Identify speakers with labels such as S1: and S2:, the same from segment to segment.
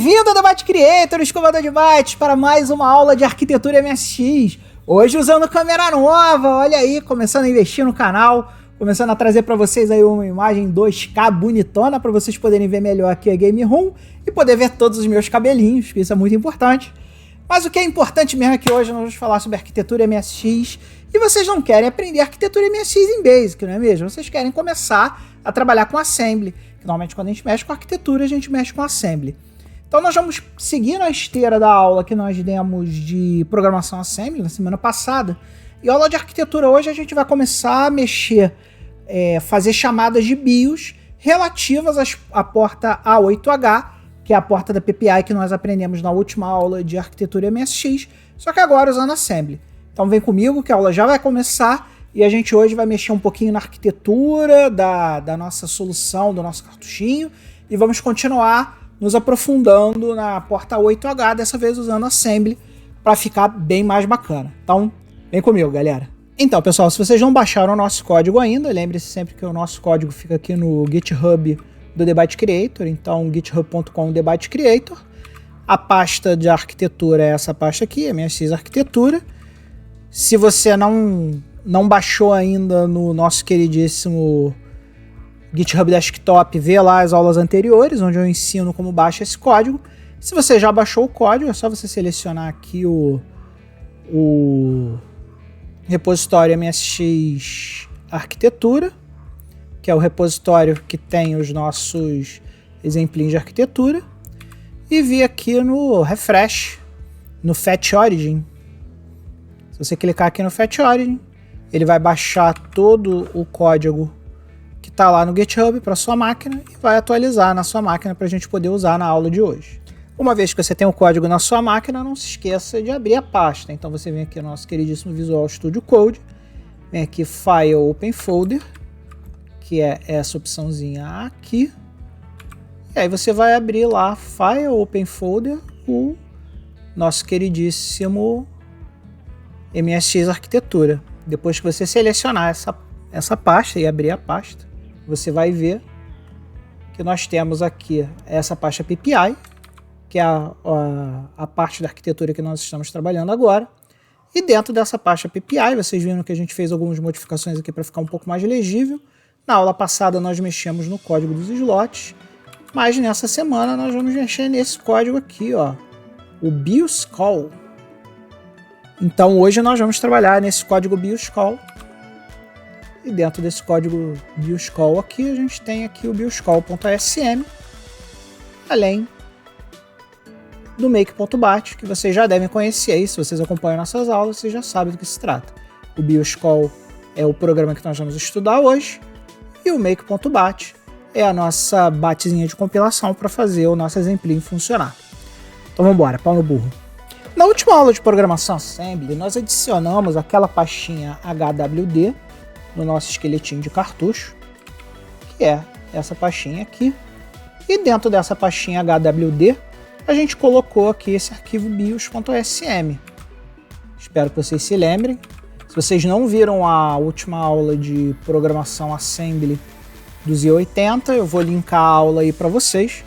S1: Bem-vindo ao Debate Creator, escovador de bytes, para mais uma aula de arquitetura MSX. Hoje usando câmera nova, olha aí, começando a investir no canal, começando a trazer para vocês aí uma imagem 2K bonitona para vocês poderem ver melhor aqui a Game Room e poder ver todos os meus cabelinhos, que isso é muito importante. Mas o que é importante mesmo é que hoje nós vamos falar sobre arquitetura MSX e vocês não querem aprender arquitetura MSX em Basic, não é mesmo? Vocês querem começar a trabalhar com Assembly, que normalmente quando a gente mexe com arquitetura a gente mexe com Assembly. Então nós vamos seguir na esteira da aula que nós demos de programação Assembly na semana passada. E a aula de arquitetura hoje a gente vai começar a mexer, fazer chamadas de BIOS relativas à porta A8H, que é a porta da PPI que nós aprendemos na última aula de arquitetura MSX, só que agora usando Assembly. Então vem comigo que a aula já vai começar e a gente hoje vai mexer um pouquinho na arquitetura da nossa solução, do nosso cartuchinho, e vamos continuar nos aprofundando na porta 8H, dessa vez usando Assembly, para ficar bem mais bacana. Então, vem comigo, galera. Então, pessoal, se vocês não baixaram o nosso código ainda, lembre-se sempre que o nosso código fica aqui no GitHub do Debate Creator, então github.com/Debate Creator. A pasta de arquitetura é essa pasta aqui, MSX Arquitetura. Se você não baixou ainda no nosso queridíssimo GitHub Desktop, vê lá as aulas anteriores, onde eu ensino como baixa esse código. Se você já baixou o código, é só você selecionar aqui o repositório MSX Arquitetura, que é o repositório que tem os nossos exemplinhos de arquitetura, e vir aqui no Refresh, no Fetch Origin. Se você clicar aqui no Fetch Origin, ele vai baixar todo o código que está lá no GitHub para sua máquina e vai atualizar na sua máquina para a gente poder usar na aula de hoje. Uma vez que você tem o código na sua máquina, não se esqueça de abrir a pasta. Então você vem aqui no nosso queridíssimo Visual Studio Code, vem aqui File Open Folder, que é essa opçãozinha aqui, e aí você vai abrir lá File Open Folder, o nosso queridíssimo MSX Arquitetura. Depois que você selecionar essa pasta e abrir a pasta, você vai ver que nós temos aqui essa pasta PPI, que é a parte da arquitetura que nós estamos trabalhando agora. E dentro dessa pasta PPI, vocês viram que a gente fez algumas modificações aqui para ficar um pouco mais legível. Na aula passada nós mexemos no código dos slots, mas nessa semana nós vamos mexer nesse código aqui, ó, o BIOS Call. Então hoje nós vamos trabalhar nesse código BIOS Call. E dentro desse código BIOS Call aqui, a gente tem aqui o bioscall.sm, além do make.bat, que vocês já devem conhecer aí, se vocês acompanham nossas aulas, vocês já sabem do que se trata. O BIOS Call é o programa que nós vamos estudar hoje, e o make.bat é a nossa batzinha de compilação para fazer o nosso exemplinho funcionar. Então vamos embora, pau no burro. Na última aula de programação Assembly, nós adicionamos aquela pastinha HWD no nosso esqueletinho de cartucho, que é essa pastinha aqui. E dentro dessa pastinha HWD, a gente colocou aqui esse arquivo bios.sm. Espero que vocês se lembrem. Se vocês não viram a última aula de programação Assembly do Z80, eu vou linkar a aula aí para vocês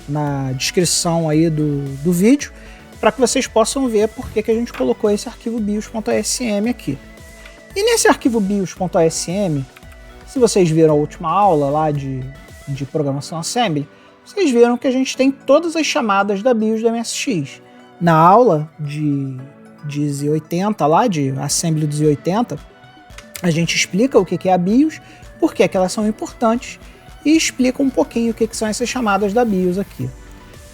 S1: na descrição aí do vídeo, para que vocês possam ver por que a gente colocou esse arquivo bios.sm aqui. E nesse arquivo bios.sm, se vocês viram a última aula lá de programação Assembly, vocês viram que a gente tem todas as chamadas da BIOS do MSX. Na aula de Z80, lá de Assembly do Z80, a gente explica o que é a BIOS, por que elas são importantes e explica um pouquinho o que são essas chamadas da BIOS aqui.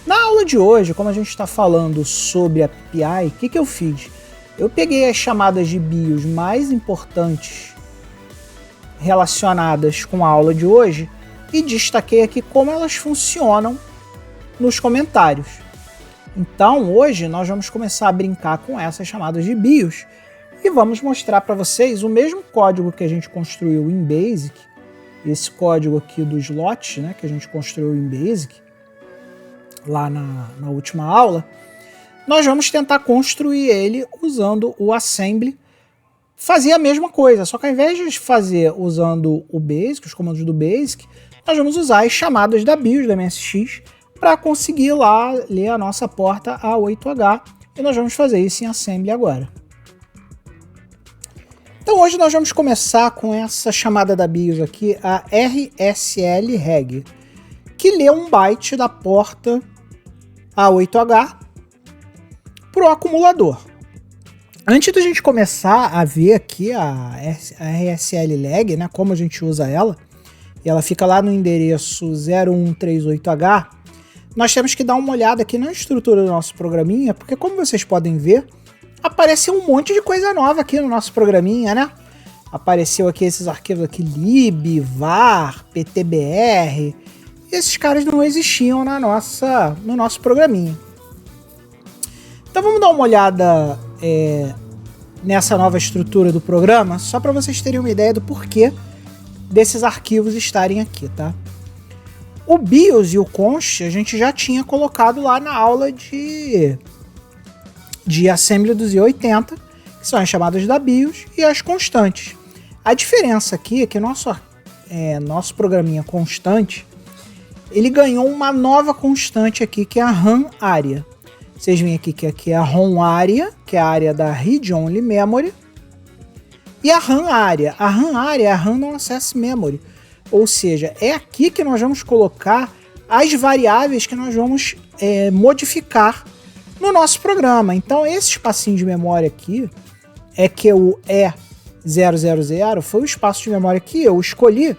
S1: Na aula de hoje, como a gente está falando sobre a PPI, o que eu fiz? Eu peguei as chamadas de BIOS mais importantes relacionadas com a aula de hoje e destaquei aqui como elas funcionam nos comentários. Então hoje nós vamos começar a brincar com essas chamadas de BIOS e vamos mostrar para vocês o mesmo código que a gente construiu em Basic, esse código aqui do slot, né, que a gente construiu em Basic lá na última aula. Nós vamos tentar construir ele usando o Assembly, fazer a mesma coisa, só que ao invés de fazer usando o Basic, os comandos do Basic, nós vamos usar as chamadas da BIOS da MSX para conseguir lá ler a nossa porta A8H, e nós vamos fazer isso em Assembly agora. Então hoje nós vamos começar com essa chamada da BIOS aqui, a RSL-Reg, que lê um byte da porta A8H para o acumulador. Antes da gente começar a ver aqui a RSL-Leg, né, como a gente usa ela, e ela fica lá no endereço 0138H, nós temos que dar uma olhada aqui na estrutura do nosso programinha, porque como vocês podem ver, apareceu um monte de coisa nova aqui no nosso programinha, né? Apareceu aqui esses arquivos aqui, lib, var, ptbr, e esses caras não existiam no nosso programinha. Então vamos dar uma olhada nessa nova estrutura do programa, só para vocês terem uma ideia do porquê desses arquivos estarem aqui, tá? O BIOS e o const a gente já tinha colocado lá na aula de Assembly do Z80, que são as chamadas da BIOS e as constantes. A diferença aqui é que nosso programinha constante, ele ganhou uma nova constante aqui, que é a RAM área. Vocês veem aqui que aqui é a ROM área, que é a área da Read Only Memory, e a RAM área. A RAM área é a Random Access Memory, ou seja, é aqui que nós vamos colocar as variáveis que nós vamos modificar no nosso programa. Então esse espacinho de memória aqui é que o E000 foi o espaço de memória que eu escolhi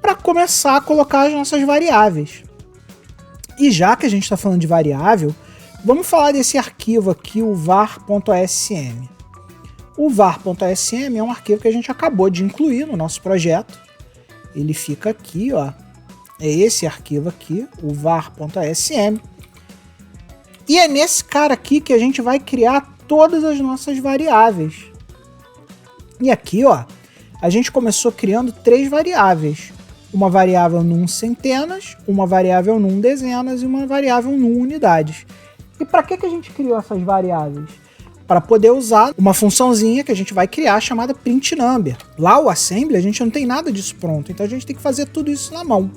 S1: para começar a colocar as nossas variáveis. E já que a gente está falando de variável, vamos falar desse arquivo aqui, o var.asm. O var.asm é um arquivo que a gente acabou de incluir no nosso projeto. Ele fica aqui, ó. É esse arquivo aqui, o var.asm. E é nesse cara aqui que a gente vai criar todas as nossas variáveis. E aqui, ó, a gente começou criando 3 variáveis. Uma variável num centenas, uma variável num dezenas e uma variável num unidades. E para que a gente criou essas variáveis? Para poder usar uma funçãozinha que a gente vai criar chamada print number. Lá o assembly a gente não tem nada disso pronto, então a gente tem que fazer tudo isso na mão.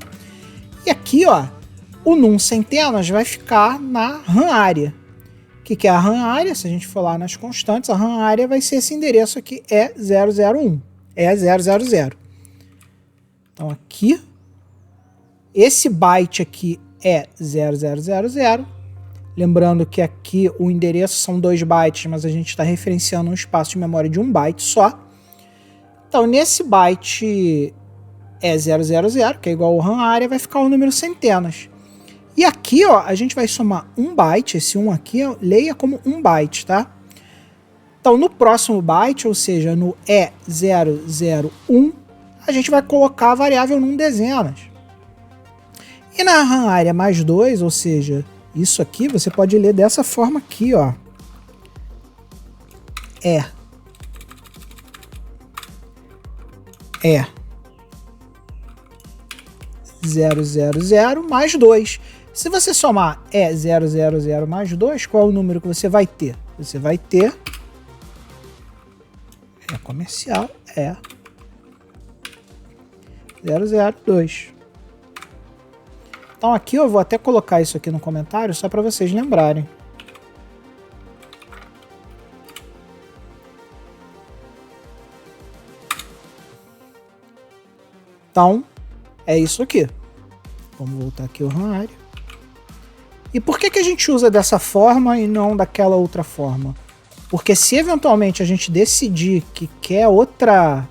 S1: E aqui, ó, o num centenas vai ficar na RAM área. O que é a RAM área? Se a gente for lá nas constantes, a RAM área vai ser esse endereço aqui, E001, E000. Então aqui, esse byte aqui é 0000. Lembrando que aqui o endereço são 2 bytes, mas a gente está referenciando um espaço de memória de 1 byte só. Então nesse byte E000, que é igual ao RAM área, vai ficar o número centenas. E aqui, ó, a gente vai somar 1 byte, esse 1 aqui, ó, leia como 1 byte, tá? Então no próximo byte, ou seja, no E001, a gente vai colocar a variável num dezenas. E na RAM área mais 2, ou seja, isso aqui você pode ler dessa forma aqui, ó. É 000 mais 2. Se você somar E000 mais 2, qual é o número que você vai ter? Você vai ter comercial 002. Então aqui eu vou até colocar isso aqui no comentário só para vocês lembrarem. Então é isso aqui. Vamos voltar aqui ao RAM área. E por que a gente usa dessa forma e não daquela outra forma? Porque se eventualmente a gente decidir que quer outra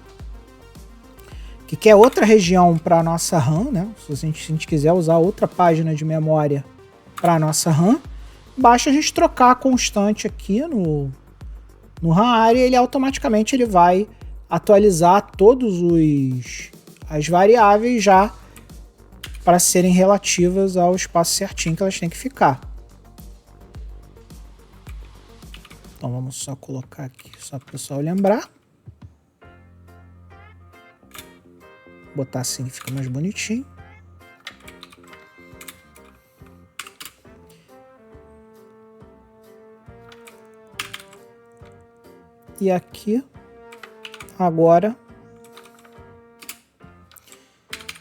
S1: região para a nossa RAM, né? Se a gente quiser usar outra página de memória para a nossa RAM, basta a gente trocar a constante aqui no RAM área e ele automaticamente vai atualizar as variáveis já para serem relativas ao espaço certinho que elas têm que ficar. Então vamos só colocar aqui, só para o pessoal lembrar. Botar assim que fica mais bonitinho. E aqui, agora,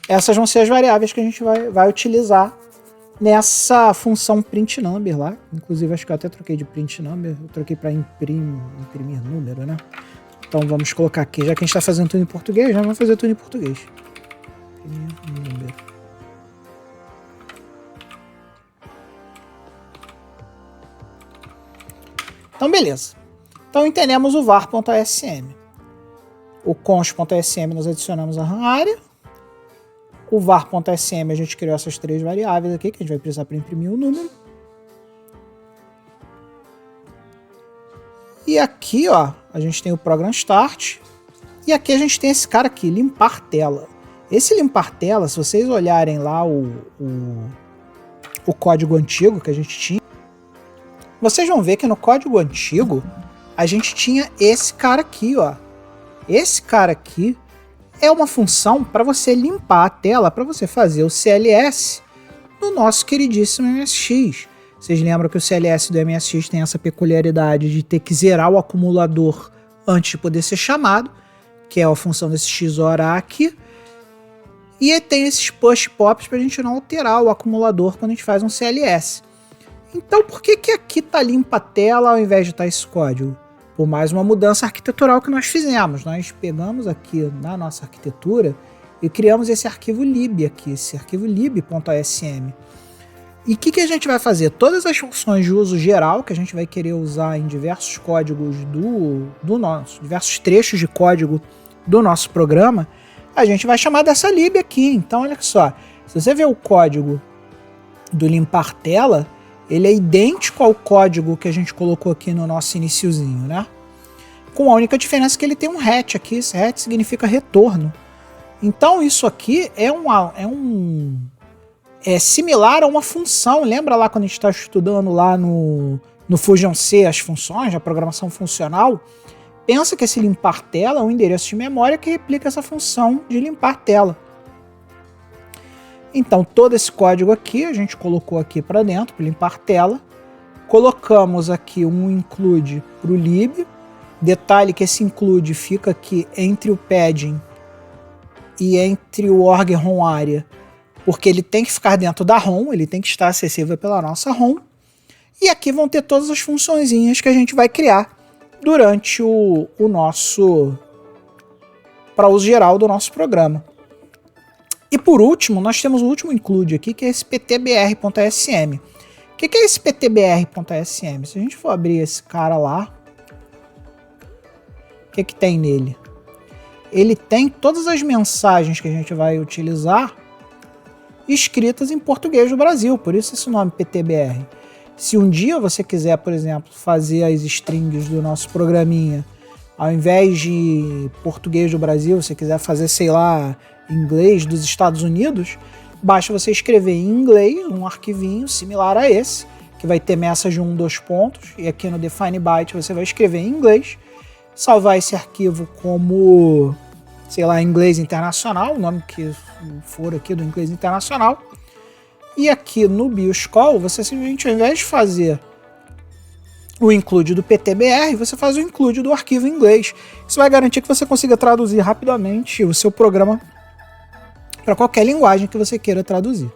S1: essas vão ser as variáveis que a gente vai utilizar nessa função print number lá. Inclusive, acho que eu até troquei de print number. Eu troquei para imprimir número, né? Então vamos colocar aqui. Já que a gente está fazendo tudo em português, já vamos fazer tudo em português. Imprimir número. Então, beleza. Então, entendemos o var.asm. O const.asm nós adicionamos a RAM área. O var.asm a gente criou essas 3 variáveis aqui, que a gente vai precisar para imprimir o número. E aqui, ó, a gente tem o program start. E aqui a gente tem esse cara aqui, limpar tela. Esse limpar tela, se vocês olharem lá o código antigo que a gente tinha, vocês vão ver que no código antigo a gente tinha esse cara aqui, ó. Esse cara aqui é uma função para você limpar a tela, para você fazer o CLS do nosso queridíssimo MSX. Vocês lembram que o CLS do MSX tem essa peculiaridade de ter que zerar o acumulador antes de poder ser chamado, que é a função desse XOR aqui. E tem esses push pops para a gente não alterar o acumulador quando a gente faz um CLS. Então por que aqui tá limpa a tela ao invés de estar esse código? Por mais uma mudança arquitetural que nós fizemos. Nós pegamos aqui na nossa arquitetura e criamos esse arquivo lib aqui, esse arquivo lib.asm. E o que a gente vai fazer? Todas as funções de uso geral que a gente vai querer usar em diversos códigos diversos trechos de código do nosso programa, a gente vai chamar dessa lib aqui. Então olha só, se você ver o código do limpar tela, ele é idêntico ao código que a gente colocou aqui no nosso iniciozinho, né? Com a única diferença que ele tem um hat aqui. Esse hat significa retorno. Então isso aqui é similar a uma função. Lembra lá quando a gente está estudando lá no Fusion C as funções, a programação funcional? Pensa que esse limpar tela é um endereço de memória que replica essa função de limpar tela. Então todo esse código aqui a gente colocou aqui para dentro, para limpar tela. Colocamos aqui um include para o lib. Detalhe que esse include fica aqui entre o padding e entre o org ROM area, porque ele tem que ficar dentro da ROM, ele tem que estar acessível pela nossa ROM. E aqui vão ter todas as funçõezinhas que a gente vai criar durante o nosso, para uso geral do nosso programa. E por último, nós temos o último include aqui, que é esse ptbr.sm. O que é esse ptbr.sm? Se a gente for abrir esse cara lá, o que tem nele? Ele tem todas as mensagens que a gente vai utilizar escritas em português do Brasil, por isso esse nome ptbr. Se um dia você quiser, por exemplo, fazer as strings do nosso programinha, ao invés de português do Brasil, você quiser fazer, sei lá, inglês dos Estados Unidos, basta você escrever em inglês um arquivinho similar a esse, que vai ter message 1, 2 pontos, e aqui no define byte você vai escrever em inglês, salvar esse arquivo como, sei lá, inglês internacional, o nome que for aqui do inglês internacional, e aqui no BIOS call, você simplesmente, ao invés de fazer o include do ptbr, você faz o include do arquivo em inglês. Isso vai garantir que você consiga traduzir rapidamente o seu programa para qualquer linguagem que você queira traduzir.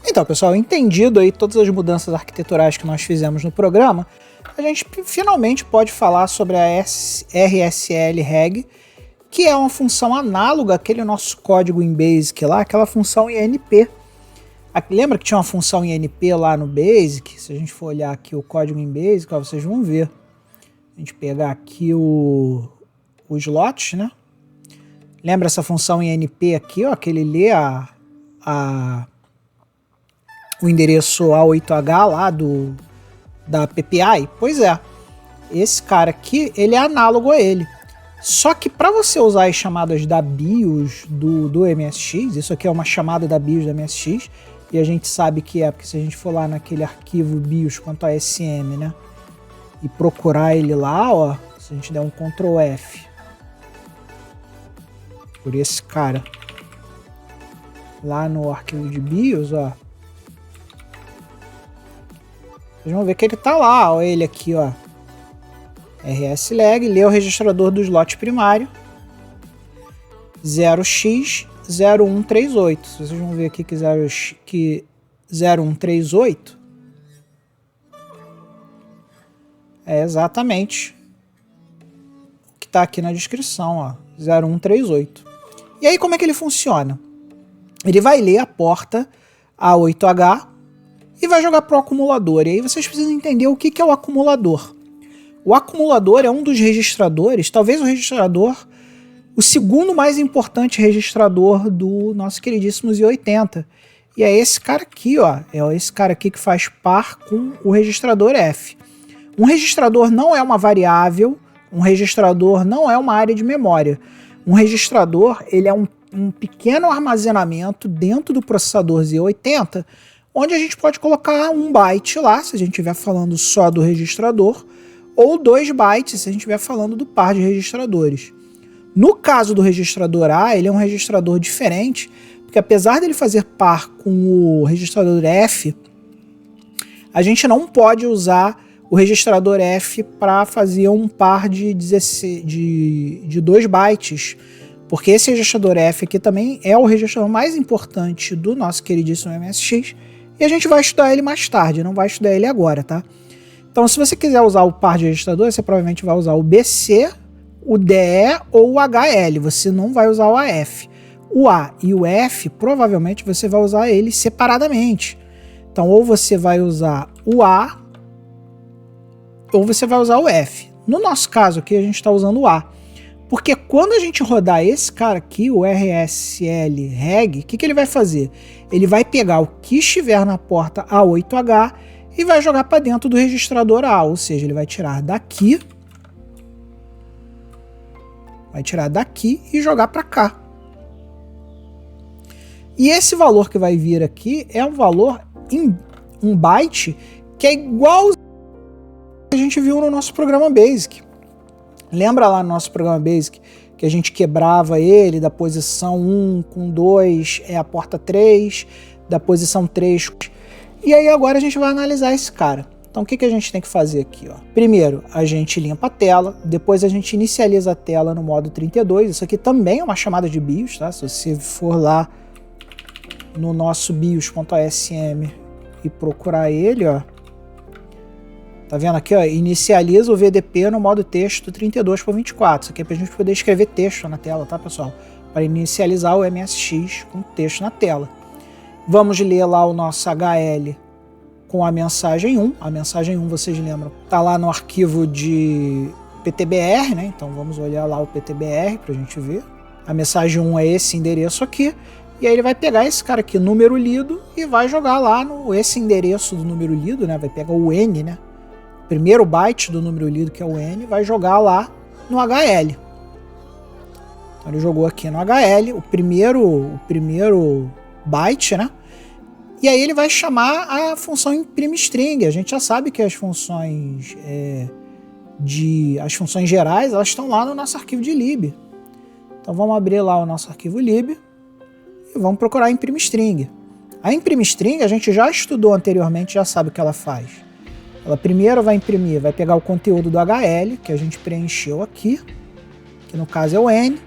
S1: Então, pessoal, entendido aí todas as mudanças arquiteturais que nós fizemos no programa, a gente finalmente pode falar sobre a RSL-Reg, que é uma função análoga àquele nosso código em Basic lá, aquela função INP. Lembra que tinha uma função INP lá no Basic? Se a gente for olhar aqui o código em Basic, ó, vocês vão ver. A gente pegar aqui o slot, né? Lembra essa função INP aqui, ó, que ele lê o endereço A8H lá da PPI? Pois é, esse cara aqui, ele é análogo a ele. Só que para você usar as chamadas da BIOS do MSX, isso aqui é uma chamada da BIOS da MSX, e a gente sabe que é, porque se a gente for lá naquele arquivo BIOS.asm, né, e procurar ele lá, ó, se a gente der um Ctrl F, por esse cara, lá no arquivo de BIOS, ó, vocês vão ver que ele tá lá, ó, ele aqui, ó, RSLeg, lê o registrador do slot primário, 0x 0138. Vocês vão ver aqui que 0138 é exatamente o que está aqui na descrição, ó, 0138. E aí como é que ele funciona? Ele vai ler a porta A8H e vai jogar para o acumulador. E aí vocês precisam entender o que é o acumulador. O acumulador é um dos registradores, talvez o segundo mais importante registrador do nosso queridíssimo Z80. E é esse cara aqui, ó, é esse cara aqui que faz par com o registrador F. Um registrador não é uma variável, um registrador não é uma área de memória. Um registrador, ele é um pequeno armazenamento dentro do processador Z80, onde a gente pode colocar 1 byte lá, se a gente estiver falando só do registrador, ou 2 bytes, se a gente estiver falando do par de registradores. No caso do registrador A, ele é um registrador diferente, porque apesar dele fazer par com o registrador F, a gente não pode usar o registrador F para fazer um par de 2 bytes, porque esse registrador F aqui também é o registrador mais importante do nosso queridíssimo MSX, e a gente vai estudar ele mais tarde, não vai estudar ele agora, tá? Então, se você quiser usar o par de registrador, você provavelmente vai usar o BC, o DE ou o HL, você não vai usar o AF. O A e o F, provavelmente você vai usar eles separadamente. Então, ou você vai usar o A, ou você vai usar o F. No nosso caso aqui, a gente está usando o A. Porque quando a gente rodar esse cara aqui, o RSL Reg, o que ele vai fazer? Ele vai pegar o que estiver na porta A8H e vai jogar para dentro do registrador A, ou seja, ele vai tirar daqui, e jogar para cá. E esse valor que vai vir aqui é um valor em 1 byte que é igual que a gente viu no nosso programa Basic. Lembra lá no nosso programa Basic que a gente quebrava ele da posição 1 com 2 é a porta 3, da posição 3. E aí agora a gente vai analisar esse cara. Então o que a gente tem que fazer aqui? Ó? Primeiro a gente limpa a tela, depois a gente inicializa a tela no modo 32. Isso aqui também é uma chamada de BIOS, tá? Se você for lá no nosso bios.asm e procurar ele, ó, tá vendo aqui, ó, inicializa o VDP no modo texto 32/24. Isso aqui é pra gente poder escrever texto na tela, tá, pessoal? Para inicializar o MSX com texto na tela. Vamos ler lá o nosso HL com a mensagem 1. A mensagem 1, vocês lembram, tá lá no arquivo de PTBR, né? Então vamos olhar lá o PTBR pra gente ver. A mensagem 1 é esse endereço aqui. E aí ele vai pegar esse cara aqui, número lido, e vai jogar lá no esse endereço do número lido, né? Vai pegar o N, né? O primeiro byte do número lido, que é o N, vai jogar lá no HL. Então ele jogou aqui no HL, o primeiro byte, né? E aí ele vai chamar a função imprime string. A gente já sabe que as funções gerais, elas estão lá no nosso arquivo de lib. Então vamos abrir lá o nosso arquivo lib e vamos procurar a imprime string. A imprime string a gente já estudou anteriormente, já sabe o que ela faz. Ela primeiro vai imprimir, vai pegar o conteúdo do HL, que a gente preencheu aqui, que no caso é o N,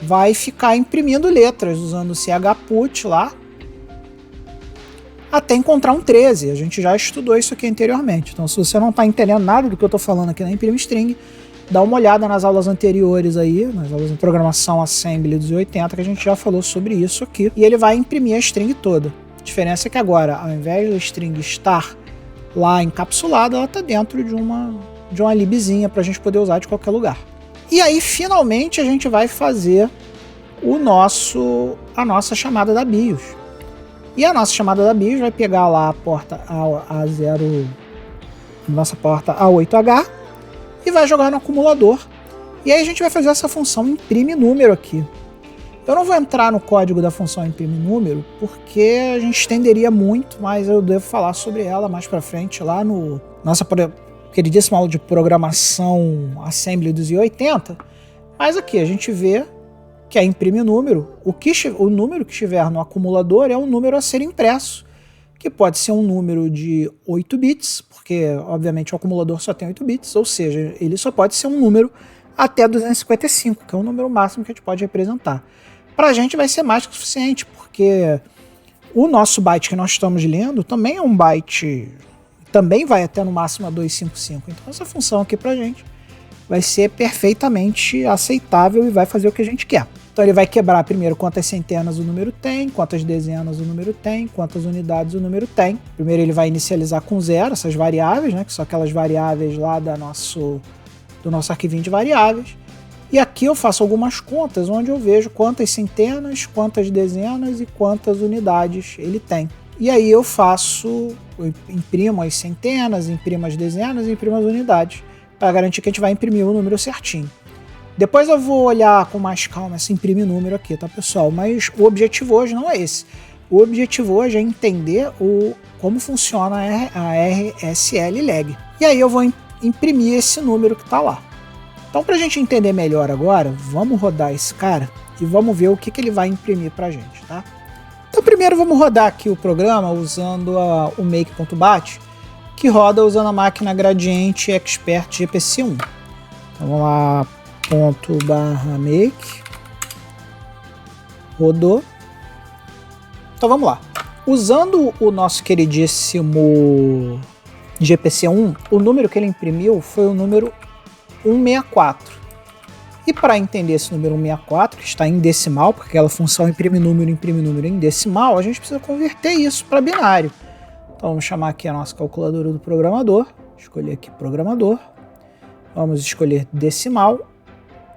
S1: vai ficar imprimindo letras usando o chput lá, até encontrar um 13. A gente já estudou isso aqui anteriormente. Então, se você não está entendendo nada do que eu estou falando aqui na imprime string, dá uma olhada nas aulas anteriores aí, nas aulas de programação assembly dos 80, que a gente já falou sobre isso aqui. E ele vai imprimir a string toda. A diferença é que agora, ao invés da string estar lá encapsulada, ela está dentro de uma libzinha para a gente poder usar de qualquer lugar. E aí, finalmente, a gente vai fazer a nossa chamada da BIOS. E a nossa chamada da BIOS vai pegar lá a porta nossa porta A8H e vai jogar no acumulador. E aí a gente vai fazer essa função imprime número aqui. Eu não vou entrar no código da função imprime número porque a gente estenderia muito, mas eu devo falar sobre ela mais pra frente lá no nossa queridíssima aula de programação assembly dos i80. Mas aqui a gente vê que a imprime número, o número que estiver no acumulador é um número a ser impresso, que pode ser um número de 8 bits, porque obviamente o acumulador só tem 8 bits, ou seja, ele só pode ser um número até 255, que é o número máximo que a gente pode representar. pra gente vai ser mais que o suficiente, porque o nosso byte que nós estamos lendo também é um byte, também vai até no máximo a 255. Então essa função aqui pra gente vai ser perfeitamente aceitável e vai fazer o que a gente quer. Então ele vai quebrar primeiro quantas centenas o número tem, quantas dezenas o número tem, quantas unidades o número tem. Primeiro ele vai inicializar com 0 essas variáveis, né, que são aquelas variáveis lá do nosso arquivinho de variáveis. E aqui eu faço algumas contas onde eu vejo quantas centenas, quantas dezenas e quantas unidades ele tem. E aí eu imprimo as centenas, imprimo as dezenas e imprimo as unidades, para garantir que a gente vai imprimir o número certinho. Depois eu vou olhar com mais calma esse imprimir número aqui, tá, pessoal? Mas o objetivo hoje não é esse. O objetivo hoje é entender como funciona a RSL leg. E aí eu vou imprimir esse número que está lá. Então, para a gente entender melhor agora, vamos rodar esse cara e vamos ver o que ele vai imprimir para a gente, tá? Então, primeiro vamos rodar aqui o programa usando o make.bat, que roda usando a máquina Gradiente Expert GPC1. Então, vamos lá, ./make, rodou. Então vamos lá. Usando o nosso queridíssimo GPC1, o número que ele imprimiu foi o número 164. E para entender esse número 164, que está em decimal, porque aquela função imprime número em decimal, a gente precisa converter isso para binário. Então vamos chamar aqui a nossa calculadora do programador, escolher aqui programador, vamos escolher decimal,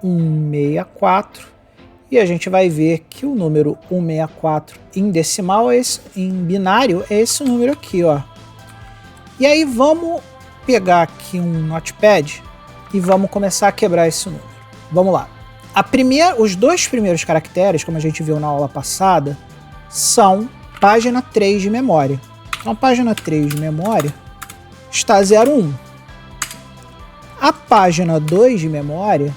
S1: 164, e a gente vai ver que o número 164 em decimal, em binário, é esse número aqui, ó. E aí vamos pegar aqui um notepad e vamos começar a quebrar esse número. Vamos lá. Os dois primeiros caracteres, como a gente viu na aula passada, são página 3 de memória. Então a página 3 de memória está 01. A página 2 de memória,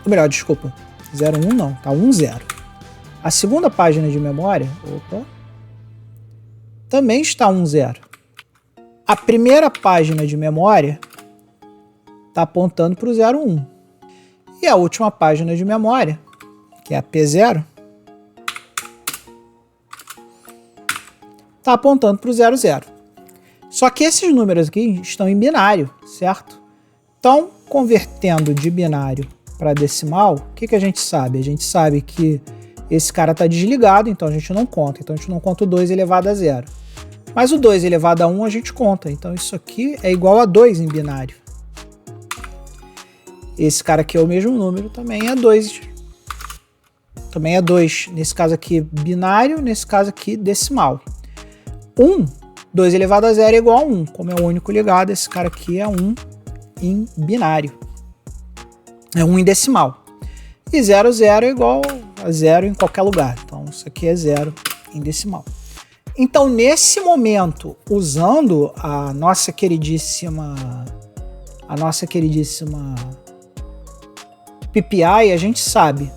S1: ou melhor, desculpa, 01 não, tá 10. A segunda página de memória, também está 10. A primeira página de memória está apontando para o 01. E a última página de memória, que é a P0, está apontando para o 00. Só que esses números aqui estão em binário, certo? Então, convertendo de binário para decimal, o que a gente sabe? A gente sabe que esse cara está desligado, então a gente não conta. Então a gente não conta o 2 elevado a 0. Mas o 2 elevado a 1 a gente conta. Então isso aqui é igual a 2 em binário. Esse cara aqui é o mesmo número, também é 2. Também é 2. Nesse caso aqui binário, nesse caso aqui decimal. 2 elevado a 0 é igual a 1. Como é o único ligado, esse cara aqui é 1 em binário. É 1 em decimal. E 00 é igual a 0 em qualquer lugar. Então isso aqui é 0 em decimal. Então nesse momento, usando a nossa queridíssima PPI, a gente sabe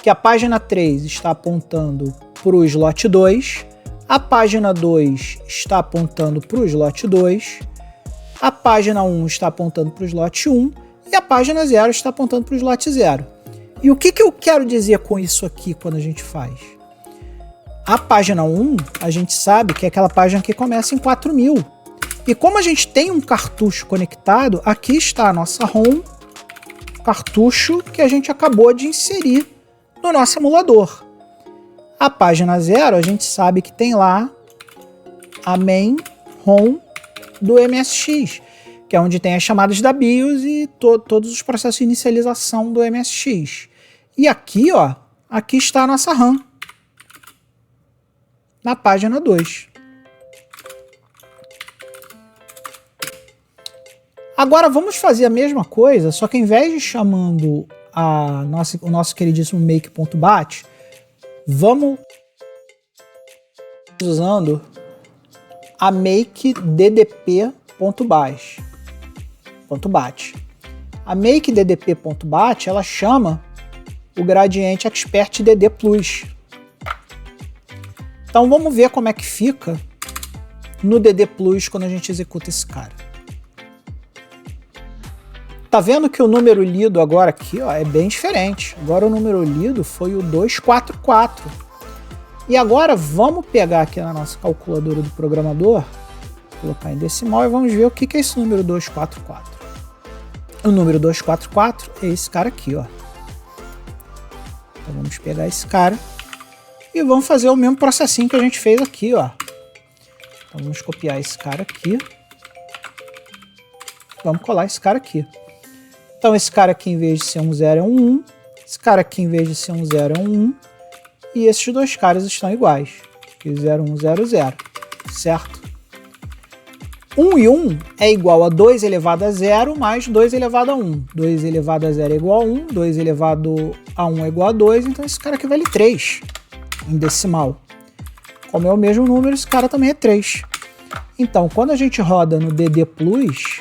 S1: que a página 3 está apontando para o slot 2, a página 2 está apontando para o slot 2, a página 1 está apontando para o slot 1 e a página 0 está apontando para o slot 0. E o que eu quero dizer com isso aqui quando a gente faz? A página 1, a gente sabe que é aquela página que começa em 4000. E como a gente tem um cartucho conectado, aqui está a nossa ROM, cartucho que a gente acabou de inserir no nosso emulador. A página 0, a gente sabe que tem lá a main ROM do MSX, que é onde tem as chamadas da BIOS e todos os processos de inicialização do MSX. E aqui, ó, aqui está a nossa RAM, na página 2. Agora vamos fazer a mesma coisa, só que ao invés de chamando o nosso queridíssimo make.bat, vamos usando a make.ddp.bat. A make.ddp.bat, ela chama o Gradiente Expert DD Plus. Então vamos ver como é que fica no DD Plus quando a gente executa esse cara. Tá vendo que o número lido agora aqui, ó, é bem diferente. Agora o número lido foi o 244. E agora vamos pegar aqui na nossa calculadora do programador, colocar em decimal e vamos ver o que é esse número 244. O número 244 é esse cara aqui, ó. Então vamos pegar esse cara e vamos fazer o mesmo processinho que a gente fez aqui, ó. Então vamos copiar esse cara aqui. Vamos colar esse cara aqui. Então esse cara aqui, em vez de ser um 0, é um 1. Esse cara aqui, em vez de ser um 0, é um 1. E esses dois caras estão iguais. Aqui 0, 1, 0, 0. Certo? 1 e 1 é igual a 2 elevado a 0 mais 2 elevado a 1. 2 elevado a 0 é igual a 1. 2 elevado a 1 é igual a 2. Então esse cara aqui vale 3 em decimal. Como é o mesmo número, esse cara também é 3. Então, quando a gente roda no DD Plus,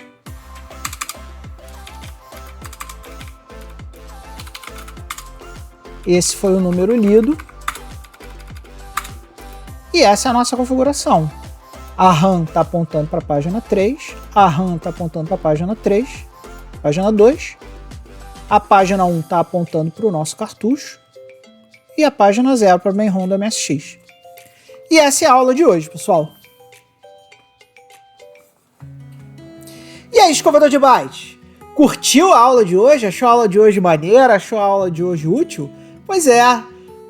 S1: esse foi o número lido. E essa é a nossa configuração. A RAM está apontando para a página 3, a RAM está apontando para a página 3, página 2, a página 1 está apontando para o nosso cartucho e a página 0 para o main ROM do MSX. E essa é a aula de hoje, pessoal. E aí, escovador de bytes? Curtiu a aula de hoje? Achou a aula de hoje maneira? Achou a aula de hoje útil? Pois é,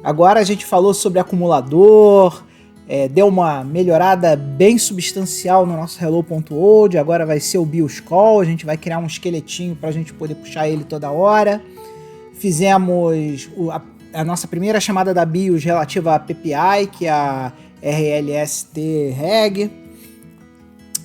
S1: agora a gente falou sobre acumulador, deu uma melhorada bem substancial no nosso hello.old, agora vai ser o BIOS Call, a gente vai criar um esqueletinho para a gente poder puxar ele toda hora. Fizemos a nossa primeira chamada da BIOS relativa à PPI, que é a RLST-Reg.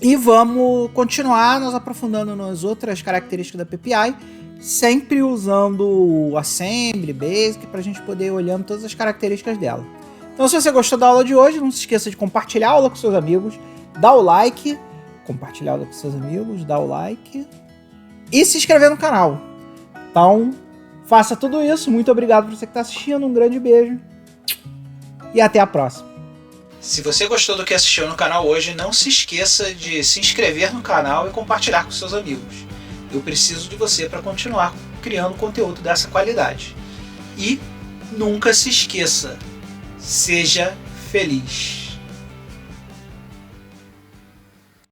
S1: E vamos continuar nos aprofundando nas outras características da PPI, sempre usando o Assembly, Basic, para a gente poder ir olhando todas as características dela. Então, se você gostou da aula de hoje, não se esqueça de compartilhar a aula com seus amigos, dar o like, compartilhar a aula com seus amigos, dar o like e se inscrever no canal. Então, faça tudo isso. Muito obrigado por você que está assistindo, um grande beijo e até a próxima. Se você gostou do que assistiu no canal hoje, não se esqueça de se inscrever no canal e compartilhar com seus amigos. Eu preciso de você para continuar criando conteúdo dessa qualidade. E nunca se esqueça, seja feliz.